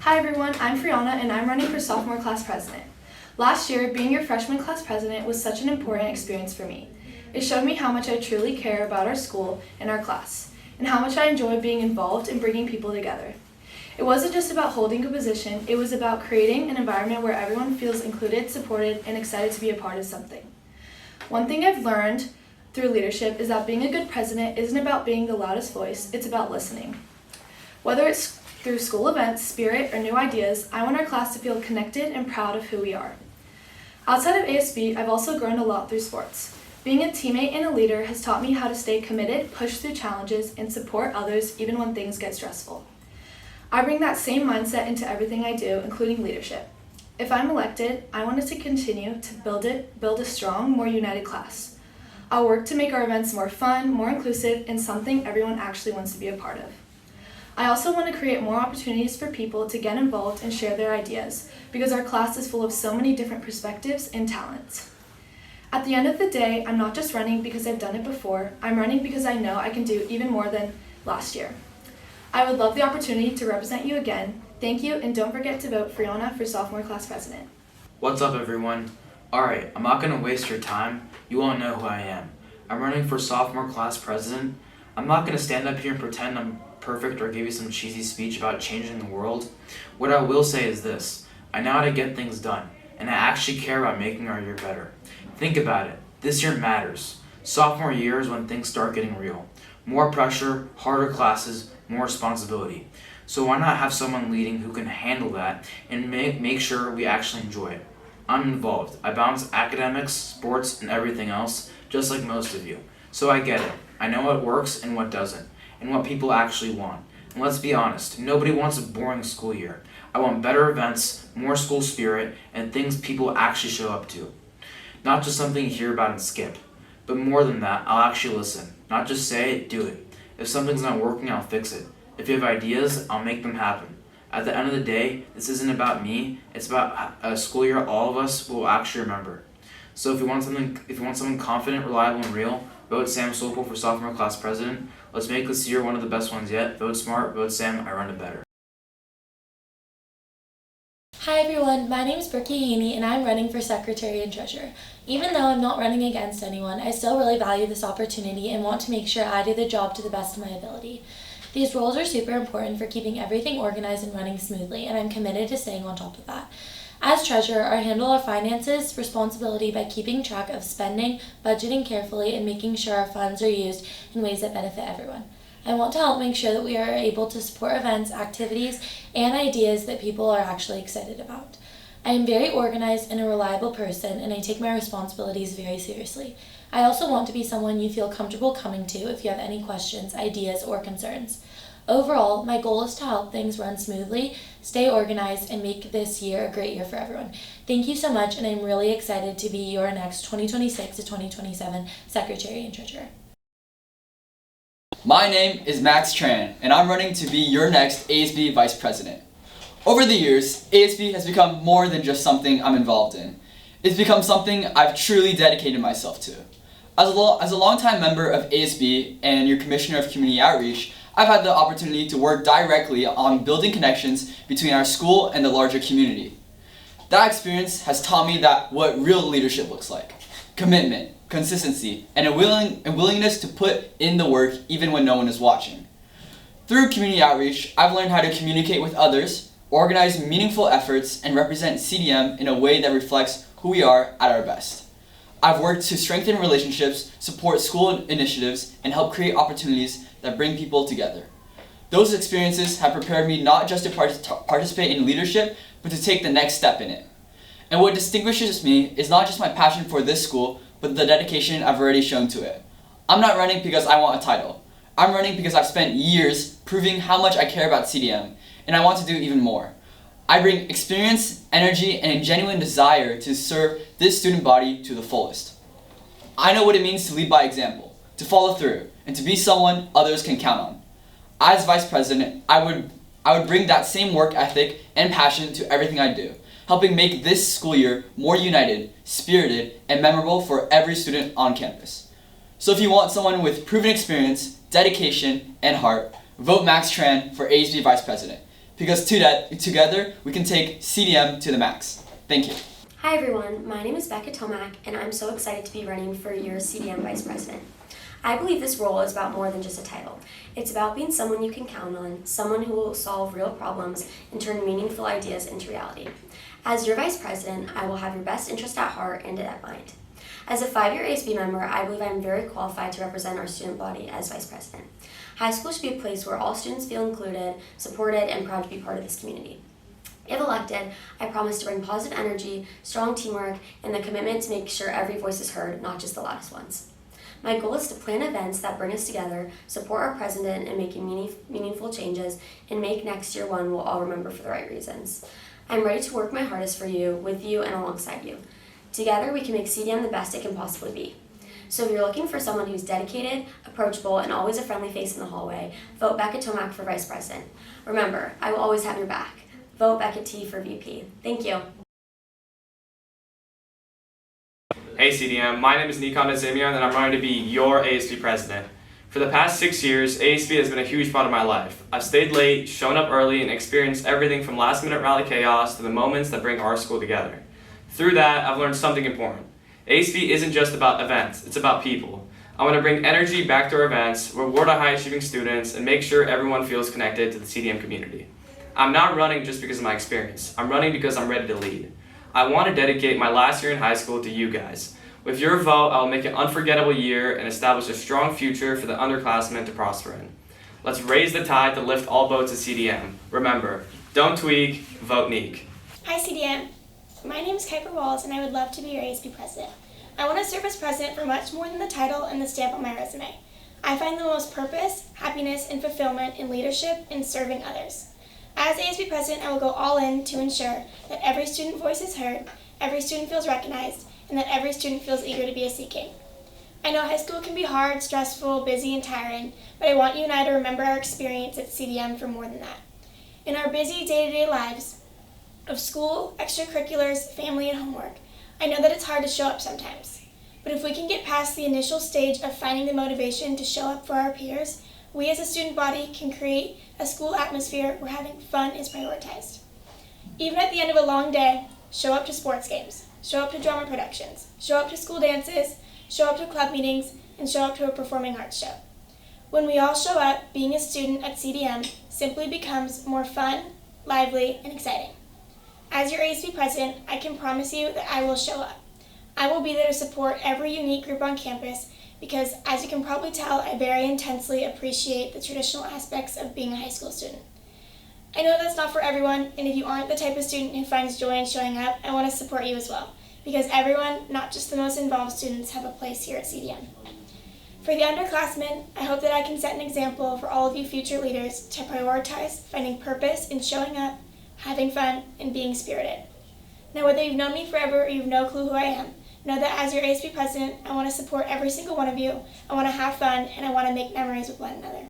Hi everyone, I'm Friana and I'm running for sophomore class president. Last year, being your freshman class president was such an important experience for me. It showed me how much I truly care about our school and our class, and how much I enjoy being involved in bringing people together. It wasn't just about holding a position, it was about creating an environment where everyone feels included, supported, and excited to be a part of something. One thing I've learned through leadership is that being a good president isn't about being the loudest voice, it's about listening. Whether it's through school events, spirit, or new ideas, I want our class to feel connected and proud of who we are. Outside of ASB, I've also grown a lot through sports. Being a teammate and a leader has taught me how to stay committed, push through challenges, and support others even when things get stressful. I bring that same mindset into everything I do, including leadership. If I'm elected, I want us to continue to build a strong, more united class. I'll work to make our events more fun, more inclusive, and something everyone actually wants to be a part of. I also want to create more opportunities for people to get involved and share their ideas, because our class is full of so many different perspectives and talents. At the end of the day, I'm not just running because I've done it before, I'm running because I know I can do even more than last year. I would love the opportunity to represent you again. Thank you, and don't forget to vote Friana for sophomore class president. What's up, everyone? Alright, I'm not gonna waste your time. You all know who I am. I'm running for sophomore class president. I'm not gonna stand up here and pretend I'm perfect or give you some cheesy speech about changing the world. What I will say is this: I know how to get things done, and I actually care about making our year better. Think about it. This year matters. Sophomore year is when things start getting real. More pressure, harder classes, more responsibility. So why not have someone leading who can handle that and make sure we actually enjoy it? I'm involved. I balance academics, sports, and everything else, just like most of you. So I get it. I know what works and what doesn't, and what people actually want. And let's be honest, nobody wants a boring school year. I want better events, more school spirit, and things people actually show up to. Not just something you hear about and skip. But more than that, I'll actually listen. Not just say it, do it. If something's not working, I'll fix it. If you have ideas, I'll make them happen. At the end of the day, this isn't about me, it's about a school year all of us will actually remember. So if you want something confident, reliable, and real, vote Sam Sophomore for sophomore class president. Let's make this year one of the best ones yet. Vote smart, vote Sam, I run it better. Hi everyone, my name is Brookie Haney and I'm running for Secretary and Treasurer. Even though I'm not running against anyone, I still really value this opportunity and want to make sure I do the job to the best of my ability. These roles are super important for keeping everything organized and running smoothly, and I'm committed to staying on top of that. As Treasurer, I handle our finances responsibility by keeping track of spending, budgeting carefully, and making sure our funds are used in ways that benefit everyone. I want to help make sure that we are able to support events, activities, and ideas that people are actually excited about. I am very organized and a reliable person, and I take my responsibilities very seriously. I also want to be someone you feel comfortable coming to if you have any questions, ideas, or concerns. Overall, my goal is to help things run smoothly, stay organized, and make this year a great year for everyone. Thank you so much, and I'm really excited to be your next 2026 to 2027 Secretary and Treasurer. My name is Max Tran, and I'm running to be your next ASB Vice President. Over the years, ASB has become more than just something I'm involved in. It's become something I've truly dedicated myself to. As a longtime member of ASB and your Commissioner of Community Outreach, I've had the opportunity to work directly on building connections between our school and the larger community. That experience has taught me that what real leadership looks like: commitment, consistency, and a willingness to put in the work even when no one is watching. Through community outreach, I've learned how to communicate with others, organize meaningful efforts, and represent CDM in a way that reflects who we are at our best. I've worked to strengthen relationships, support school initiatives, and help create opportunities that bring people together. Those experiences have prepared me not just to participate in leadership, but to take the next step in it. And what distinguishes me is not just my passion for this school, but the dedication I've already shown to it. I'm not running because I want a title. I'm running because I've spent years proving how much I care about CDM, and I want to do even more. I bring experience, energy, and a genuine desire to serve this student body to the fullest. I know what it means to lead by example, to follow through, and to be someone others can count on. As Vice President, I would bring that same work ethic and passion to everything I do, helping make this school year more united, spirited, and memorable for every student on campus. So if you want someone with proven experience, dedication, and heart, vote Max Tran for ASB Vice President. because together we can take CDM to the max. Thank you. Hi everyone, my name is Becca Tomac and I'm so excited to be running for your CDM Vice President. I believe this role is about more than just a title. It's about being someone you can count on, someone who will solve real problems and turn meaningful ideas into reality. As your Vice President, I will have your best interest at heart and at mind. As a 5-year ASB member, I believe I am very qualified to represent our student body as Vice President. High school should be a place where all students feel included, supported, and proud to be part of this community. If elected, I promise to bring positive energy, strong teamwork, and the commitment to make sure every voice is heard, not just the loudest ones. My goal is to plan events that bring us together, support our president in making meaningful changes, and make next year one we'll all remember for the right reasons. I'm ready to work my hardest for you, with you, and alongside you. Together, we can make CDM the best it can possibly be. So if you're looking for someone who's dedicated, approachable, and always a friendly face in the hallway, vote Becca Tomac for Vice President. Remember, I will always have your back. Vote Becca T for VP. Thank you. Hey CDM, my name is Nikon Azimian and I'm running to be your ASB president. For the past 6 years, ASB has been a huge part of my life. I've stayed late, shown up early, and experienced everything from last-minute rally chaos to the moments that bring our school together. Through that, I've learned something important. ASB isn't just about events, it's about people. I want to bring energy back to our events, reward our high-achieving students, and make sure everyone feels connected to the CDM community. I'm not running just because of my experience. I'm running because I'm ready to lead. I want to dedicate my last year in high school to you guys. With your vote, I will make an unforgettable year and establish a strong future for the underclassmen to prosper in. Let's raise the tide to lift all boats at CDM. Remember, don't tweak, vote Neek. Hi CDM, my name is Kuiper Walls and I would love to be your ASB president. I want to serve as president for much more than the title and the stamp on my resume. I find the most purpose, happiness, and fulfillment in leadership and serving others. As ASB president, I will go all in to ensure that every student voice is heard, every student feels recognized, and that every student feels eager to be a King. I know high school can be hard, stressful, busy, and tiring, but I want you and I to remember our experience at CDM for more than that. In our busy day-to-day lives of school, extracurriculars, family, and homework, I know that it's hard to show up sometimes. But if we can get past the initial stage of finding the motivation to show up for our peers, we as a student body can create a school atmosphere where having fun is prioritized. Even at the end of a long day, show up to sports games, show up to drama productions, show up to school dances, show up to club meetings, and show up to a performing arts show. When we all show up, being a student at CDM simply becomes more fun, lively, and exciting. As your ASB president, I can promise you that I will show up. I will be there to support every unique group on campus because, as you can probably tell, I very intensely appreciate the traditional aspects of being a high school student. I know that's not for everyone, and if you aren't the type of student who finds joy in showing up, I want to support you as well, because everyone, not just the most involved students, have a place here at CDM. For the underclassmen, I hope that I can set an example for all of you future leaders to prioritize finding purpose in showing up, having fun, and being spirited. Now, whether you've known me forever or you have no clue who I am, know that as your ASB president, I want to support every single one of you, I want to have fun, and I want to make memories with one another.